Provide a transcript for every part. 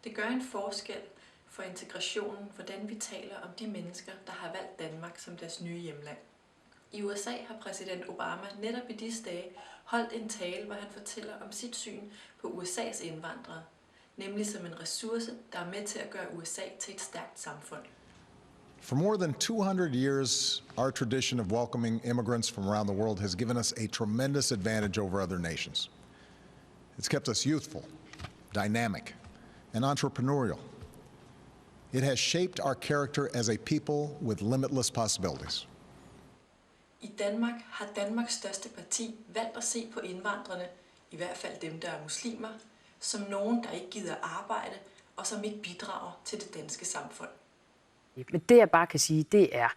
Det gør en forskel for integrationen, hvordan vi taler om de mennesker, der har valgt Danmark som deres nye hjemland. I USA har præsident Obama netop i disse dage holdt en tale, hvor han fortæller om sit syn på USA's indvandrere, nemlig som en ressource, der er med til at gøre USA til et stærkt samfund. For more than 200 years, our tradition of welcoming immigrants from around the world has given us a tremendous advantage over other nations. It's kept us youthful, dynamic, and entrepreneurial. It has shaped our character as a people with limitless possibilities. I Danmark har Danmarks største parti valgt at se på indvandrerne, i hvert fald dem, der er muslimer, som nogen, der ikke gider arbejde og som ikke bidrager til det danske samfund. Men det jeg bare kan sige, det er,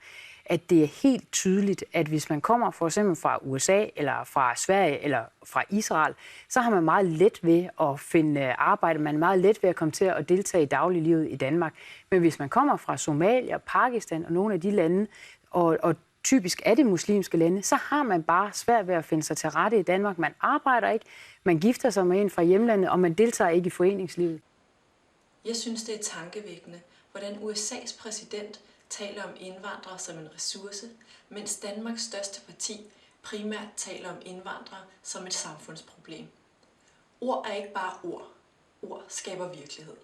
at det er helt tydeligt, at hvis man kommer for eksempel fra USA, eller fra Sverige, eller fra Israel, så har man meget let ved at finde arbejde, man er meget let ved at komme til at deltage i dagliglivet i Danmark. Men hvis man kommer fra Somalia, Pakistan og nogle af de lande, og typisk er det muslimske lande, så har man bare svært ved at finde sig til rette i Danmark. Man arbejder ikke, man gifter sig med en fra hjemlandet, og man deltager ikke i foreningslivet. Jeg synes, det er tankevækkende, hvordan USA's præsident taler om indvandrere som en ressource, mens Danmarks største parti primært taler om indvandrere som et samfundsproblem. Ord er ikke bare ord. Ord skaber virkelighed.